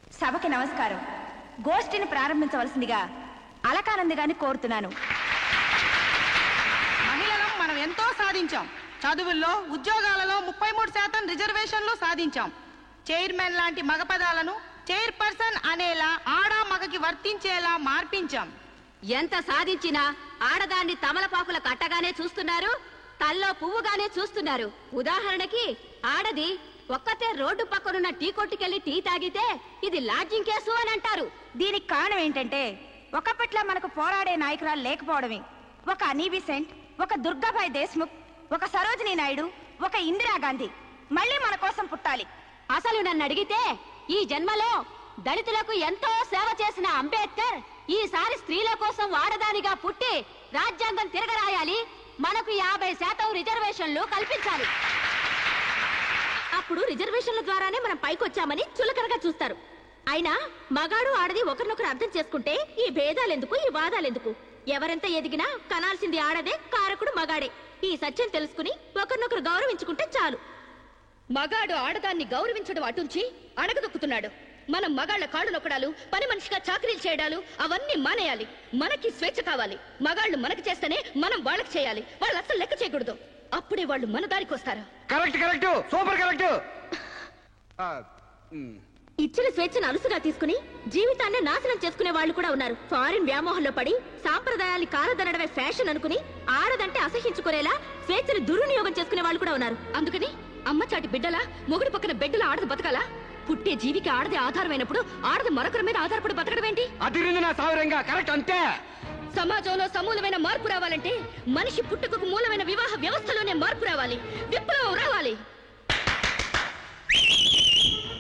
సభకి నమస్కారం. గోష్ఠిని ప్రారంభించవలసిందిగా అలకానంది గారిని కోరుతున్నాను. మహిళలం మనం ఎంతో సాధించాం. చదువుల్లో, ఉద్యోగాలలో 33% రిజర్వేషన్లు సాధించాం. చైర్మన్ లాంటి మగ పదాలను చైర్పర్సన్ అనేలా ఆడా మగకి వర్తించేలా మార్పించాం. ఎంత సాధించినా ఆడదాన్ని తమలపాకుల కట్టగానే చూస్తున్నారు, తల్లో పువ్వుగానే చూస్తున్నారు. ఉదాహరణకి ఆడది ఒక్కతే రోడ్డు పక్కనున్న టీ కొట్టుకెళ్లి టీ తాగితే ఇది లాడ్జింగ్ కేసు అని అంటారు. దీనికి కారణం ఏంటంటే ఒకప్పట్లా మనకు పోరాడే నాయకురాలు లేకపోవడమే. ఒక అనీ బిసెంట్, ఒక దుర్గాబాయ్ దేశ్ముఖ్, ఒక సరోజినీ నాయుడు, ఒక ఇందిరాగాంధీ మళ్ళీ మన కోసం పుట్టాలి. అసలు నన్ను అడిగితే ఈ జన్మలో దళితులకు ఎంతో సేవ చేసిన అంబేద్కర్ ఈసారి స్త్రీల కోసం ఆడదానిగా పుట్టి రాజ్యాంగం తిరగరాయాలి, మనకు 50% రిజర్వేషన్లు కల్పించాలి. అప్పుడు రిజర్వేషన్ల ద్వారానే మనం పైకొచ్చామని చులకనగా చూస్తారు. అయినా మగాడు ఆడది ఒకరినొకరు అర్థం చేసుకుంటే ఈ భేదాలెందుకు, ఈ వాదాలెందుకు? ఎవరెంత ఎదిగినా కనాల్సింది ఆడదే, కారకుడు మగాడే. ఈ సత్యం తెలుసుకుని ఒకరినొకరు గౌరవించుకుంటే చాలు. మగాడు ఆడదాన్ని గౌరవించడం అటుంచి అణగదొక్కుతున్నాడు. మనం మగాళ్ల కాళ్ళు నొక్కడాలు, పని మనిషిగా చాకరీలు చేయడాలు అవన్నీ మానేయాలి. మనకి స్వేచ్ఛ కావాలి. మగాళ్ళు మనకి చేస్తేనే మనం వాళ్ళకి చేయాలి. వాళ్ళు అసలు లెక్క చేయకూడదు. అప్పుడే వాళ్ళు మన దారికి వస్తారు. Correct correct, super correct. ఇచ్చిన స్వేచ్ఛను అలుసుగా తీసుకుని జీవితాన్ని నాశనం చేసుకునే వాళ్ళు కూడా ఉన్నారు. ఫారిన్ వ్యామోహంలో పడి సాంప్రదాయాన్ని కాలదనడమే ఫ్యాషన్ అనుకుని ఆడదంటే అసహించుకునేలా స్వేచ్ఛను దుర్వినియోగం చేసుకునే వాళ్ళు కూడా ఉన్నారు. అందుకని అమ్మ చాటి బిడ్డలా మొగుడు పక్కన బిడ్డలా ఆడది బతకాలా? పుట్టే జీవికి ఆడది ఆధారమైనప్పుడు ఆడది మరొకరి మీద ఆధారపడి బతకడం ఏంటి? అదిరింది నా సావిరంగా. కరెక్ట్, అంతే. సమాజంలో సమూలమైన మార్పు రావాలంటే మనిషి పుట్టుకకు మూలమైన వివాహ వ్యవస్థలోనే మార్పు రావాలి, విప్లవం రావాలి.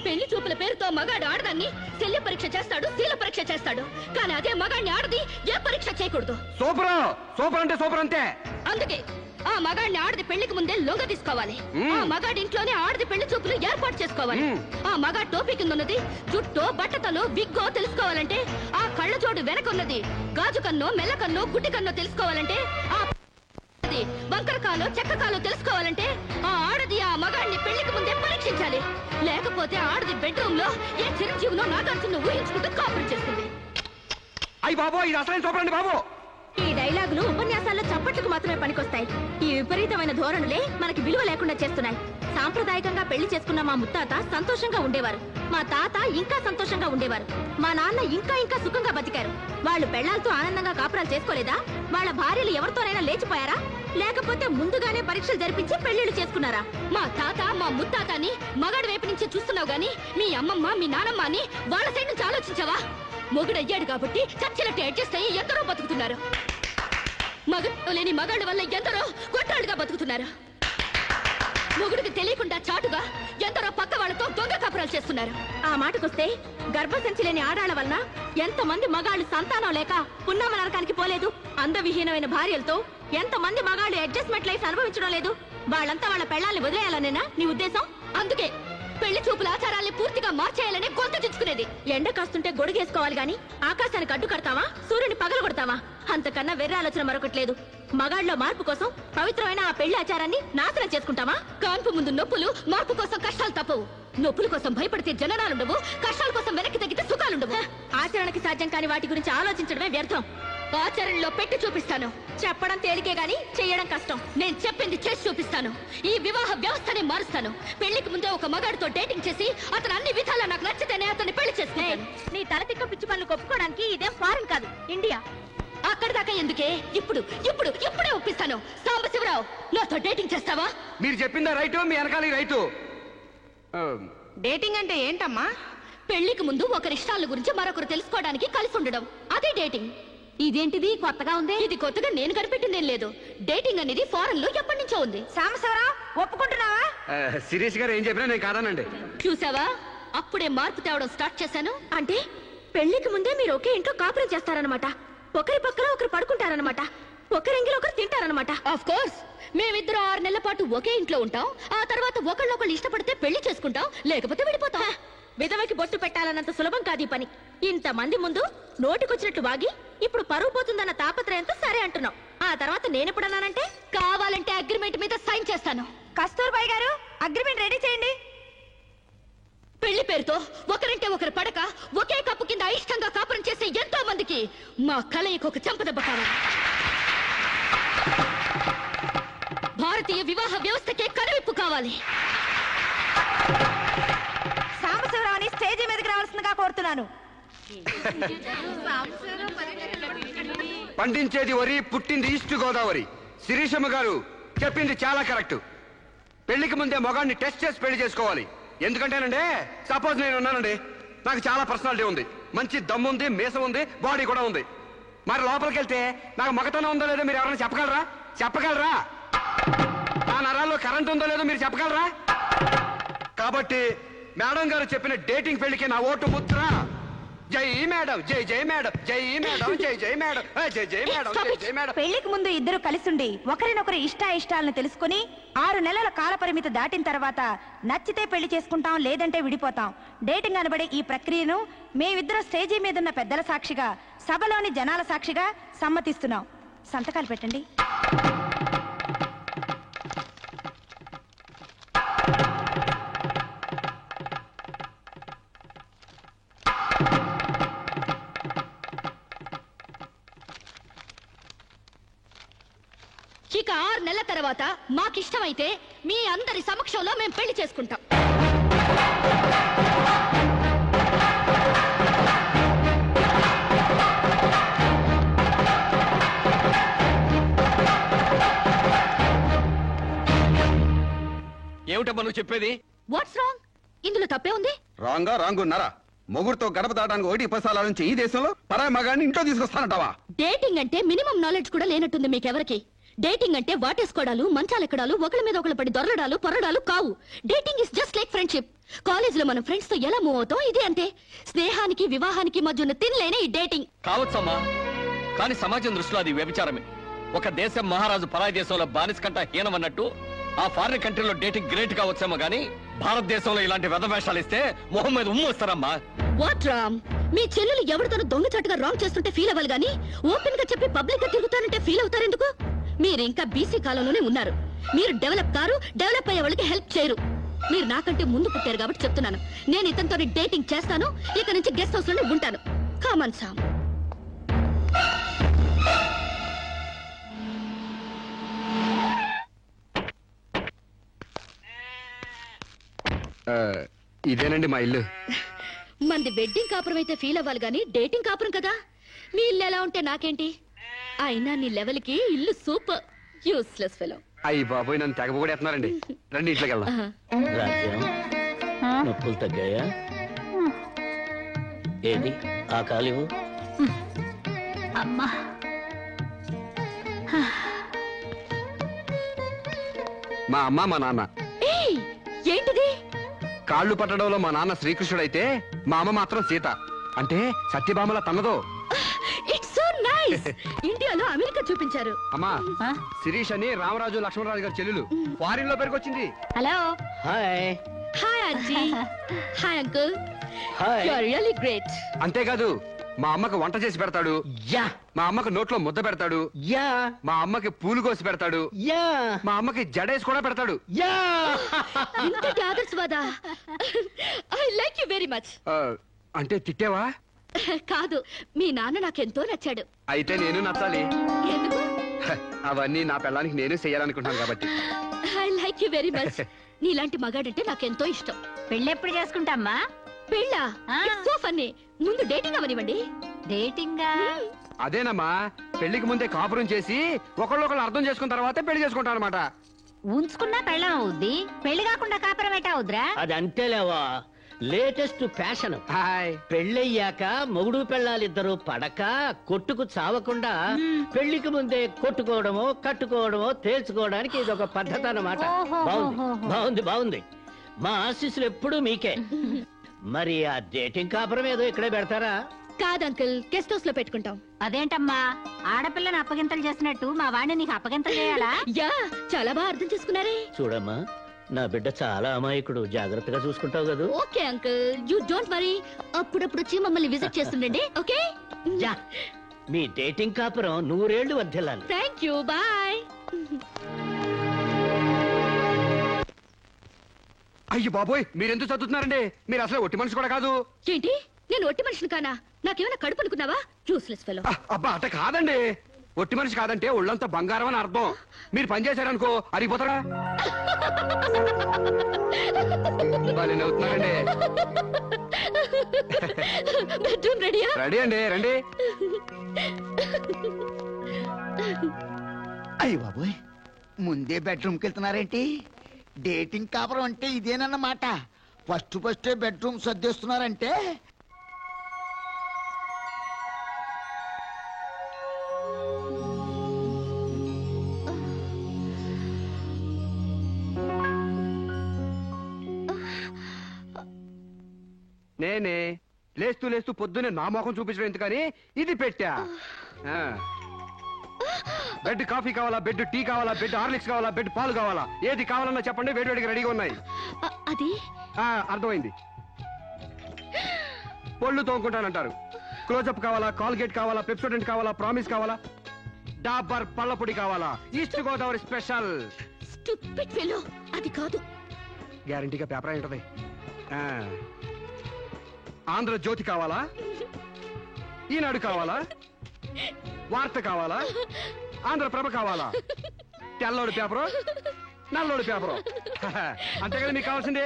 పెళ్లి చూపుల పేరుతో మగాడు ఆడదాన్ని శల్య పరీక్ష చేస్తాడు, శీల పరీక్ష చేస్తాడు. కానీ అదే మగాడిని ఆడది ఏ పరీక్ష చేయకూడదు. సూపర్, సూపర్ అంటే సూపర్, అంతే. అందుకే ఆ మగాడిని ఆడది పెళ్లికి ముందే లొంగ తీసుకోవాలి. ఆ మగాడి ఇంట్లోనే ఆడది పెళ్లి చూపులు ఏర్పాటు చేసుకోవాలి. ఆ మగాడి టోపీ కింద ఉన్నది జుట్టో, బట్టతలో, విగ్గో తెలుసుకోవాలంటే, ఆ కళ్ళ జోడు వెనకున్నది గాజు కన్నో, మెల్ల కన్నో, గుడ్డి కన్నో తెలుసుకోవాలంటే, ఆ వంకరకాలో, చెక్కకాలో తెలుసుకోవాలంటే ఆ ఆడది ఆ మగాడిని పెళ్లికి ముందే పరీక్షించాలి. లేకపోతే ఆడది బెడ్రూమ్ లో ఏ చిరంజీవినో నాగార్జున ఊహించుకుంటూ కాపురం చేస్తుంది. అయ్యి బాబో, ఇది అసలైన సూపర్ అండి బాబు. ఈ డైలాగులు ఉపన్యాసాల్లో చప్పట్లకు మాత్రమే పనికొస్తాయి. ఈ విపరీతమైన ధోరణులే మనకి విలువ లేకుండా చేస్తున్నాయి. సాంప్రదాయకంగా పెళ్లి చేసుకున్న మా ముత్తాత సంతోషంగా ఉండేవారు. మా తాత ఇంకా సంతోషంగా ఉండేవారు. మా నాన్న ఇంకా సుఖంగా బతికారు. వాళ్ళు పెళ్లాలతో ఆనందంగా కాపురాలు చేసుకోలేదా? వాళ్ళ భార్యలు ఎవరితోనైనా లేచిపోయారా? లేకపోతే ముందుగానే పరీక్షలు జరిపించి పెళ్లిళ్లు చేసుకున్నారా? మా తాత, మా ముత్తాతని మగాడి వైపు నుంచి చూస్తున్నావు గాని మీ అమ్మమ్మ, మీ నానమ్మ అని వాళ్ళ సైడ్ నుంచి ఆలోచించావా? మొగుడయ్యాడు కాబట్టి చచ్చినట్టు అడ్జస్ట్ అయ్యి ఎందరో బతుకుతున్నారు. మగడు లేని మగాళ్ళ వల్ల ఎందరో కొట్టాళ్ళుగా బతుకుతున్నారు. మొగుడికి తెలియకుండా చాటుగా ఎందరో పక్క వాళ్ళతో దొంగ కాపురాలు చేస్తున్నారు. ఆ మాటకొస్తే గర్భసంచి లేని ఆడాళ్ల వలన ఎంతమంది మగాళ్ళు సంతానం లేక పున్నామ నరకానికి పోలేదు? అందవిహీనమైన భార్యలతో ఎంతమంది మగాళ్ళు అడ్జస్ట్మెంట్ లైఫ్ అనుభవించడం లేదు? వాళ్ళంతా వాళ్ళ పెళ్లాల్ని వదిలేయాలనేనా నీ ఉద్దేశం? అందుకే పెళ్లి చూపుల ఆచారాల్ని పూర్తిగా మార్చేయాలని గొంతు తెచ్చుకునేది. ఎండ కాస్తుంటే గొడుగేసుకోవాలి గాని ఆకాశానికి అడ్డు కడతావా? సూర్యుని పగలు కొడతావా? అంతకన్నా వెర్ర ఆలోచన మరొకట్లేదు. మగాళ్ళలో మార్పు కోసం పవిత్రమైన ఆ పెళ్లి ఆచారాన్ని నాశనం చేసుకుంటావా? కాన్పు ముందు నొప్పులు, మార్పు కోసం కష్టాలు తప్పవు. నొప్పుల కోసం భయపడితే జననాలుండవు, కష్టాల కోసం వెనక్కి తగ్గితే సుఖాలుండవు. ఆచరణకి సాధ్యం కాని వాటి గురించి ఆలోచించడమే వ్యర్థం. ఆచరణలో పెట్టి చూపిస్తాను. చెప్పడం తేలికే గాని చెయ్యడం కష్టం. నేను చెప్పింది చేసి చూపిస్తాను. ఈ వివాహ వ్యవస్థనే మారుస్తాను. పెళ్లికి ముందే ఒక మగాడితో డేటింగ్ చేసి అతను అన్ని విధాలా నాకు నచ్చితేనే అతన్ని పెళ్లి చేసుకుంటాను. నీ తలతిక్క పిచ్చి పనులు ఒప్పుకోవడానికి ఇదేం ఫారెన్ కాదు, ఇండియా. అక్కడి దాకా ఎందుకే? ఇప్పుడే ఒప్పిస్తాను. సాంబశివరావు, నాతో డేటింగ్ చేస్తావా? మీరు చెప్పిందా రైటు, మీ వెనకాల రైతు. డేటింగ్ అంటే ఏంటమ్మా? పెళ్లికి ముందు ఒకరి ఇష్టాల గురించి మరొకరు తెలుసుకోవడానికి కలిసి ఉండడం, అదే డేటింగ్. ఇదేంటిది కొత్తగా ఉంది? ఇది కొత్తగా నేను కనిపెట్టిందేం లేదు. డేటింగ్ అనేది ఫారెన్ లో ఎప్పటి నుంచో ఉంది. సాంబశివరావు, ఒప్పుకుంటున్నావా? శిరీష్ గారు ఏం చెప్పినా నేను కాదానండి. చూసావా, అప్పుడే మార్పు తేవడం స్టార్ట్ చేశాను. అంటే పెళ్లికి ముందే మీరు ఒకే ఇంట్లో కాపురం చేస్తారనమాట. ఒకరి పక్కన ఒకరు పడుకుంటారనమాట. ఒకరింగిలో ఒకరు తింటారనమాట. ఆఫ్ కోర్స్, మేమిద్దరం 6 నెలల పాటు ఒకే ఇంట్లో ఉంటాం. ఆ తర్వాత ఒకళ్ళొకళ్ళు ఇష్టపడితే పెళ్లి చేసుకుంటాం, లేకపోతే విడిపోతాం. విధవకి బొట్టు పెట్టాలన్నంత సులభం కాదు ఈ పని. ఇంతమంది ముందు నోటికొచ్చినట్టు వాగి ఇప్పుడు పరువు పోతుందన్న తాపత్రయంతో సరే అంటున్నాం. ఆ తర్వాత నేనెప్పుడన్నానంటే కావాలంటే అగ్రిమెంట్ మీద సైన్ చేస్తాను. కస్తూర్బాయ్ గారు, అగ్రిమెంట్ రెడీ చేయండి. పెళ్లి పేరుతో ఒకరంటే ఒకరు పడక ఒకే కప్పు కింద అయిష్టంగా కాపురం చేసే ఎంతో మందికి మా కలయికి ఒక చెంపదెబ్బ కావాలి. భారతీయ వివాహ వ్యవస్థకే కనువిప్పు కావాలి. సాంబశివరావుని స్టేజీ మీదకి రావాల్సిందిగా కోరుతున్నాను. పండించేది వరి, పుట్టింది ఈస్ట్ గోదావరి. శిరీషమ్మ గారు చెప్పింది చాలా కరెక్ట్. పెళ్లికి ముందే మొగాన్ని టెస్ట్ చేసి పెళ్లి చేసుకోవాలి. ఎందుకంటేనండి, సపోజ్ నేను ఉన్నానండి, నాకు చాలా పర్సనాలిటీ ఉంది, మంచి దమ్ము ఉంది, మీసం ఉంది, బాడీ కూడా ఉంది. మరి లోపలికి వెళ్తే నాకు మగతనం ఉందో లేదో మీరు ఎవరైనా చెప్పగలరా? నా నరాల్లో కరెంట్ ఉందో లేదో మీరు చెప్పగలరా? కాబట్టి మేడం గారు చెప్పిన డేటింగ్ పెళ్లికి నా ఓటు ముద్ర. జై మేడం, జై జై మేడం, జై మేడం, జై జై మేడం, జై జై మేడం, జై జై మేడం. పెళ్లికి ముందు ఇద్దరు కలిసుండి ఒకరినొకరు ఇష్టాలను తెలుసుకుని 6 నెలల కాల పరిమితి దాటిన తర్వాత నచ్చితే పెళ్లి చేసుకుంటాం, లేదంటే విడిపోతాం. డేటింగ్ అనబడే ఈ ప్రక్రియను మేమిద్దరం స్టేజీ మీదున్న పెద్దల సాక్షిగా, సభలోని జనాల సాక్షిగా సమ్మతిస్తున్నాం. సంతకాలు పెట్టండి. ఇక 6 నెలల తర్వాత మాకిష్టమైతే మీ అందరి సమక్షంలో మేము పెళ్లి చేసుకుంటాం. ఏమిటమ్మా నువ్వు చెప్పేది? What's wrong? ఇందులో తప్పే ఉంది? రాంగున్నారా? మొగుడుతో గడప దాటానికి 1 పైసల నుంచి ఈ దేశంలో పరాయి మగాన్ని ఇంట్లో తీసుకొస్తానంటావా? డేటింగ్ అంటే మినిమం నాలెడ్జ్ కూడా లేనట్టుంది మీకెవరికి. డేటింగ్ అంటే వాటేసుకోవడాలు, మంచాలెక్కడాలు, ఒకళ్ళ మీద ఒకళ్ళు పడి దొరలడాలు, పొరడాలు కావు. Dating is just like friendship. College లో మనం ఫ్రెండ్స్ తో ఎలా మూవ్ అవుతాం, ఇదే అంతే. స్నేహానికి వివాహానికి మధ్య ఉన్న తినలేని ఈ డేటింగ్. కావచ్చమ్మా, కానీ సమాజం దృష్టిలో అది వ్యభిచారమే. ఒక దేశం మహారాజు పరాయి దేశంలో బానిస కంట హీనమన్నట్టు ఆ ఫారిన్ కంట్రీలో డేటింగ్ గ్రేట్ గా వచ్చేమో గానీ భారతదేశంలో ఇలాంటి వెధవేషాలు ఇస్తే మొహం మీద వస్తారమ్మా. వాట్ రామ్? మీ చెల్లెలు ఎవరితోనూ దొంగచాటుగా రాంగ్ చేస్తుంటే ఫీల్ అవ్వాలి గానీ ఓపెన్ గా చెప్పి పబ్లిక్ గా తిరుగుతానంటే ఫీల్ అవుతారెందుకు? మీరు ఇంకా బీసీ కాలంలోనే ఉన్నారు. మీరు డెవలప్ కారు, డెవలప్ అయ్యే వాళ్ళకి హెల్ప్ చేయరు. మీరు నాకంటే ముందు పుట్టారు కాబట్టి చెప్తున్నాను. నేను ఇతనితో డేటింగ్ చేస్తాను, ఇక నుంచి గెస్ట్ హౌస్ లోనే ఉంటాను. Come on Sam. ఇదేనండి మా ఇల్లు. మంది వెడ్డింగ్ కాపురం అయితే ఫీల్ అవ్వాలి గానీ డేటింగ్ కాపురం కదా. మీ ఇల్లు ఎలా ఉంటే నాకేంటి? అయినా నీ లెవెల్ కి ఇల్లు సూపర్. Useless fellow. అయ్యి బాబోయ్, నన్ను తెగ పొగడేస్తున్నారండి. రండి ఇంట్లోకి వెళ్దాం. రాజ్యం, నొప్పులు తగ్గాయా? ఏది ఆ కాలివు? అమ్మా, మా అమ్మ, మా నాన్న. ఏయ్, ఏంటిది? కాళ్ళు పట్టడంలో మా నాన్న శ్రీకృష్ణుడైతే మా అమ్మ మాత్రం సీత. అంటే సత్యభామల తన్నదో. It's so nice. ఇండియాలో అమెరికా చూపించారు. అమ్మా, శిరీష్ అని రామరాజు లక్ష్మణరాజు గారి చెల్లెలు ఫారిన్ లో పెరిగొచ్చింది. Hello. Hi. Hi aunty. Hi uncle. Hi. You are really great. అంతేకాదు, మా అమ్మకు వంట చేసి పెడతాడు, యా మా అమ్మకు నోట్లో ముద్ద పెడతాడు, యా మా అమ్మకి పూలు కోసి పెడతాడు, యా మా అమ్మకి జడేసి కూడా పెడతాడు. యా ఇంతటి ఆదర్శవాదా? I like you very much. అంటే తిట్టేవా? కాదు, మీ నాన్న నాకెంతో నచ్చాడు. అయితే నేను నచ్చాలి. ఎందుకు? అవన్నీ నా పిల్లానికి నేను చెయ్యాలనుకుంటున్నాను కాబట్టి. I like you very much. నీలాంటి మగాడంటే నాకెంతో ఇష్టం. పెళ్ళెప్పుడు చేసుకుంటామ్మా? పెళ్ళా? So funny. ముందు డేటింగ్ అవనివ్వండి. డేటింగా? అదేనమ్మా, పెళ్లికి ముందే కాపురం చేసి ఒకళ్ళొకళ్ళు అర్థం చేసుకున్న తర్వాతే పెళ్లి చేసుకుంటాం అనమాట. ఉంచుకున్నా పెళ్ళం అవుద్ది, పెళ్లి కాకుండా కాపురం ఎట్టా అవుద్రా? అది అంతేలేవా, లేటెస్ట్ ఫ్యాషన్. హాయ్. పెళ్ళయ్యాక మొగుడు పెళ్ళాలిద్దరూ పడక కొట్టుకు చావకుండా పెళ్లికి ముందే కొట్టుకోవడమో కట్టుకోవడమో తేల్చుకోవడానికి ఇది ఒక పద్ధతి అన్నమాట. బాగుంది బాగుంది బాగుంది. మా ఆశీస్సులు ఎప్పుడూ మీకే. మరి ఆ డేటింగ్ కాపురం ఏదో ఇక్కడే పెడతారా? కాదు అంకుల్, గెస్ట్ హౌస్ లో పెట్టుకుంటాం. అదేంటమ్మా, ఆడపిల్లని అప్పగింతలు చేసినట్టు మా వాడిని నీకు అప్పగింతలు చేయాలా? యా, చాలా బాగా అర్థం చేసుకున్నారే. చూడమ్మా, నా బిడ్డ చాలా అమాయకుడు, జాగ్రత్తగా చూసుకుంటావు కదా? Okay uncle, you don't worry. అప్పుడప్పుడు వచ్చి మమ్మల్ని విజిట్ చేస్తుండండి. ఓకే? యా, మీ డేటింగ్ కాపురం 100 ఏళ్లు వర్ధిల్లాలి. Thank you, bye. అయ్యో బాబోయ్, మీరెందుకు చదువుతున్నారండి? మీరు అసలు ఒట్టి మనిషి కూడా కాదు. ఏంటి, నేను ఒట్టి మనిషిని కానా? నాకేమైనా కడుపు అనుకున్నావా? Useless fellow. అబ్బా అట్ట కాదండి. ఒట్టి మనిషి కాదంటే ఒళ్ళంతా బంగారం అని అర్థం. మీరు పని చేశారనుకో అరిగిపోతారా? అవుతున్నారండి. బెడ్రూమ్ రెడీయా? రెడీ అండి, రండి. అయ్య బాబోయ్, ముందే బెడ్రూమ్కి వెళ్తున్నారేంటి? డేటింగ్ కాపురం అంటే ఇదేనన్నమాట. ఫస్ట్ బెడ్రూమ్ సర్దేస్తున్నారంటే నేనే లేస్తూ లేస్తూ పొద్దునే నా మొఖం చూపించడం ఎందుకని ఇది పెట్టా. బెడ్ కాఫీ కావాలా, బెడ్ టీ కావాలా, బెడ్ హార్లిక్స్ కావాలా, బెడ్ పాలు కావాలా, ఏది కావాలన్నా చెప్పండి, వేడివేడిగా రెడీగా ఉన్నాయి. అది అర్థమైంది. పళ్ళు తోముకుంటానంటారు. క్లోజప్ కావాలా, కాల్గేట్ కావాలా, పెప్సోడెంట్ కావాలా, ప్రామిస్ కావాలా, డాబర్ పళ్ళ పొడి కావాలా, east Godavari special. Stupid fellow, అది కాదు. గ్యారంటీగా పేపర్ అయి ఉంటది. ఆంధ్రజ్యోతి కావాలా, ఈనాడు కావాలా, వార్త కావాలా, ఆంధ్రప్రభ కావాలా, తెల్లోడు పేపరు, నల్లోడు పేపరు, అంతే కదా మీకు కావాల్సిందే.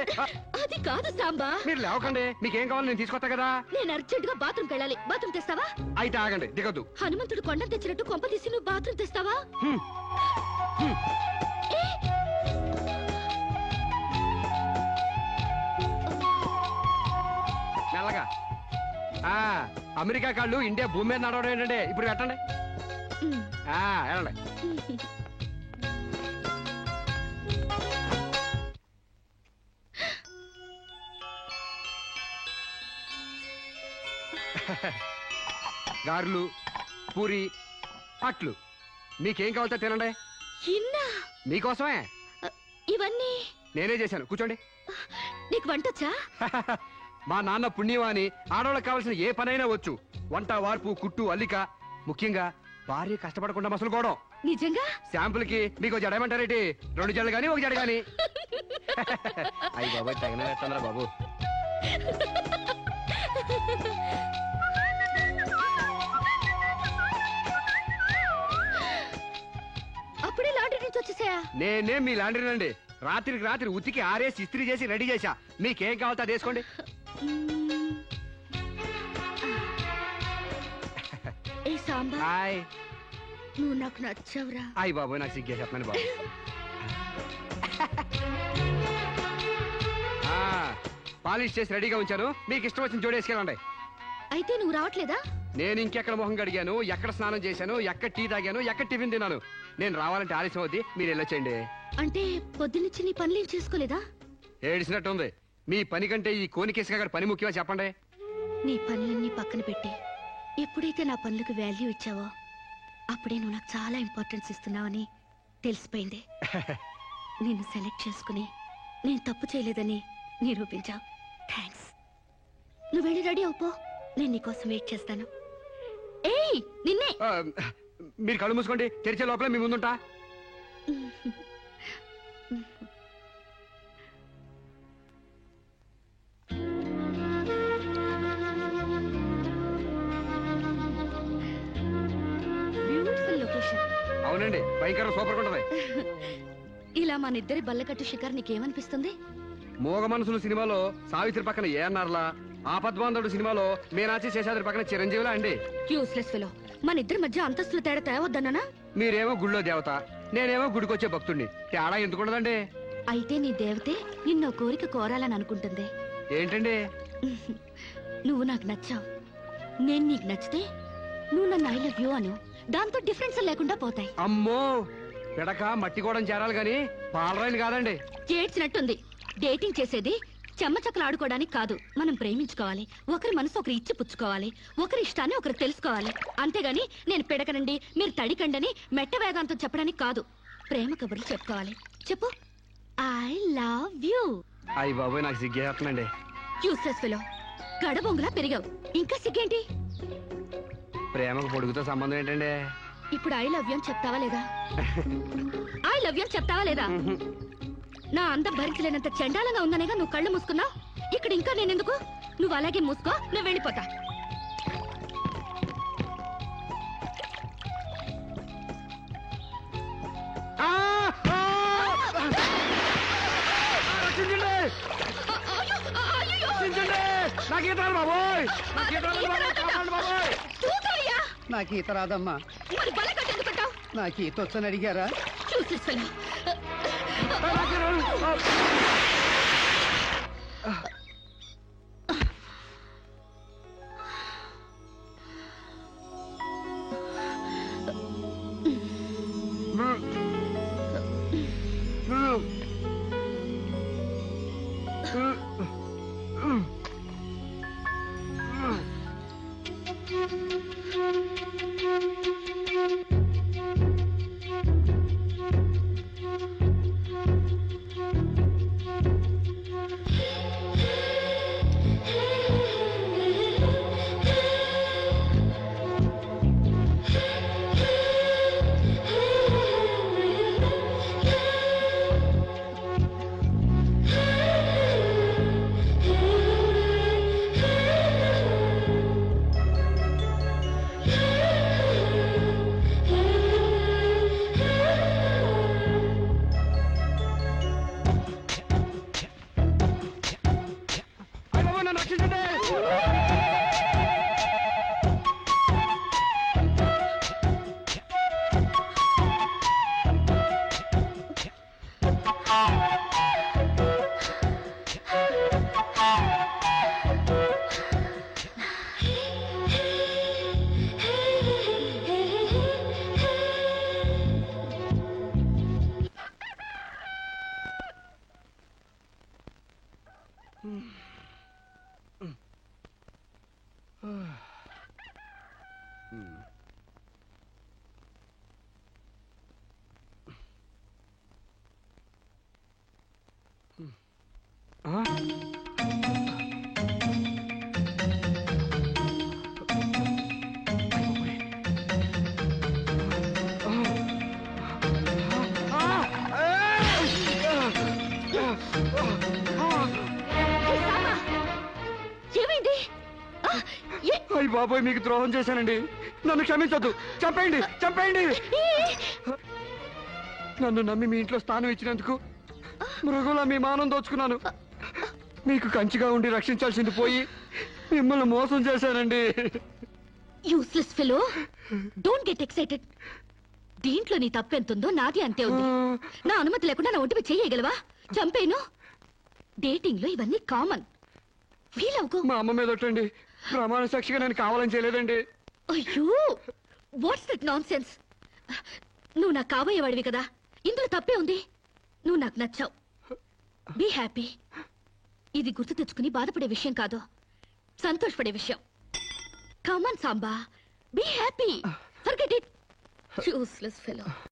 అది కాదు సాంబా. మీరు లేవకండి, మీకేం కావాలి నేను తీసుకొస్తా కదా. నేను అర్జెంట్ గా బాత్రూమ్కి వెళ్ళాలి. బాత్రూమ్ తెస్తావా? అయితే ఆగండి, దిగద్దు. హనుమంతుడు కొండ తెచ్చినట్టు కొంప తీసి నువ్వు బాత్రూమ్ తెస్తావా? మెల్లగా. అమెరికా కాళ్ళు ఇండియా భూమి మీద నడవడం ఏంటంటే ఇప్పుడు పెట్టండి. వెళ్ళండి. గారెలు, పూరి, అట్లు మీకేం కావాలో తినండి. మీకోసమే ఇవన్నీ నేనే చేశాను. కూర్చోండి. నీకు వంటొచ్చా? మా నాన్న పుణ్యవాని ఆడవాళ్ళకి కావాల్సిన ఏ పనైనా వచ్చు. వంట, వార్పు, కుట్టు, అల్లిక, ముఖ్యంగా భార్య కష్టపడకుండా మసలుకోవడం. నిజంగా? శాంపుల్ కి మీకు జడేమంటారేటి? 2 జడలు గాని 1 జడ గాని. అయ్యి బాబు తగిన బాబు. అప్పుడే లాండ్రీ నుంచి వచ్చేసాయా? నేనే మీ లాండ్రీనండి. రాత్రికి రాత్రి ఉతికి ఆరేసి ఇస్త్రీ చేసి రెడీ చేశా. మీకేం కావాలో అది వేసుకోండి. ఏ సాంబా, హాయ్. నువ్వు నాకు నచ్చావురా. అయ్యి బాబు నాకు సిగ్గే చెప్పండి బాబు. పాలిష్ చేసి రెడీగా ఉంచాను. మీకు ఇష్టం వచ్చిన జోడేసుకెళ్ళండి. అయితే నువ్వు రావట్లేదా? నేను ఇంకెక్కడ మొహం కడిగాను, ఎక్కడ స్నానం చేశాను, ఎక్కడ టీ తాగాను, ఎక్కడ టిఫిన్ తిన్నాను. నేను రావాలంటే ఆలస్యం అవుద్ది. మీరు వెళ్ళొచ్చండి. అంటే పొద్దున్నుంచి నీ పనులేం చేసుకోలేదా? ఏడిసినట్టుంది. మీ పని కంటే ఈ కోనికేసుగా గారి పని ముఖ్యమా చెప్పండి. నీ పనులన్నీ పక్కన పెట్టి ఎప్పుడైతే నా పనులకు వాల్యూ ఇచ్చావో అప్పుడే నువ్వు నాకు చాలా ఇంపార్టెన్స్ ఇస్తున్నావని తెలిసిపోయింది. నిన్ను సెలెక్ట్ చేసుకుని నేను తప్పు చేయలేదని నిరూపించావు. థ్యాంక్స్. నువ్వు వెళ్ళి రెడీ అవుపో, నేను నీకోసం వెయిట్ చేస్తాను. ఏయ్ నిన్నే. మీరు కళ్ళు మూసుకోండి, తెరిచే లోపల మీ ముందుంటా. Beautiful location. అవునండి, భయంకర సూపర్ ఉంటది. ఇలా మన ఇద్దరి బల్లకట్టు షికార్ నీకేమనిపిస్తుంది? మోగ మనసులు సినిమాలో సావిత్రి పక్కన ఏఎన్ఆర్లా, ఆపద్బాంధవుడు సినిమాలో మీనాచి శేషాద్రి పక్కన చిరంజీవిలా అండి. Useless fellow. మన ఇద్దరి మధ్య అంతస్తుల తేడా తేవద్దన్నా? మీరేమో గుళ్ళో దేవత, నేనేమో గుడికొచ్చే భక్తుడిని. తేడా ఎందుకుండదండి? అయితే నీ దేవతే నిన్నో కోరిక కోరాలని అనుకుంటుంది. ఏంటండి? నువ్వు నాకు నచ్చావు, నేను నీకు నచ్చితే నువ్వు నన్ను ఐ లవ్ యూ అను. దాంతో డిఫరెన్స్ లేకుండా పోతాయి. అమ్మో, పిడక మట్టి కూడా చేరాలి గాని పాలరాయిని కాదండి. చేడ్చినట్టుంది. డేటింగ్ చేసేది చెమ్మచక్కలు ఆడుకోవడానికి కాదు. మనం ప్రేమించుకోవాలి, ఒకరి మనసు ఒకరు ఇచ్చి పుచ్చుకోవాలి, ఒకరి ఇష్టాన్ని ఒకరు తెలుసుకోవాలి. అంతేగాని నేను పిడకనండి మీరు తడికండని మెట్ట వేదాంతం చెప్పడానికి కాదు. ప్రేమ కబుర్లు చెప్పుకోవాలి. చెప్పు, ఐ లవ్ యూ. అయ్యి బాబోయ్ నాకు సిగ్గేస్తుందండి. Useless fellow. గడబొంగులా పెరిగావు, ఇంకా సిగ్గేంటి? ప్రేమకు పొడుగుతో సంబంధం ఏంటండి? ఇప్పుడు ఐ లవ్ యూ అని చెప్తావా లేదా? ఐ లవ్ యూ అని చెప్తావా లేదా? నా అందం భరించలేనంత చండాలంగా ఉందనేగా నువ్వు కళ్ళు మూసుకున్నావు. ఇక్కడ ఇంకా నేనెందుకు? నువ్వు అలాగే మూసుకో, నేను వెళ్ళిపోతా. నాకు ఈత రాదమ్మా. నాకు ఈత వచ్చని అడిగారా? చూసేస్తాను. అయ్య బాబోయ్, మీకు ద్రోహం చేశానండి. నన్ను క్షమించొద్దు. చంపేయండి, చంపేయండి. నన్ను నమ్మి మీ ఇంట్లో స్థానం ఇచ్చినందుకు మృగులా మీ మానం దోచుకున్నాను. మీకు కంచిగా ఉండి రక్షించాల్సింది పోయి మిమ్మల్ని మోసం చేశానండి. Useless fellow, don't get excited. దీంట్లో నీ తప్పెంతుందో నాది అంతే ఉంది. నా అనుమతి లేకుండా నా ఒంటిపై చేయగలవా? చంపేను. డేటింగ్ లో ఇవన్నీ కామన్. ఫీల్ అవుకో. మా అమ్మ మీద ఒట్టండి. ప్రమాణ సాక్షిగా నేను కావాలని చేయలేదండి. అయ్యో, వాట్స్ దట్ నాన్ సెన్స్? నువ్వు నాకు కాబోయేవాడివి కదా, ఇందులో తప్పే ఉంది. నువ్వు నాకు నచ్చావు. Be happy. ఇది గుర్తు తెచ్చుకుని బాధపడే విషయం కాదు, సంతోషపడే విషయం. Come on Samba, be happy. Forget it. Useless fellow.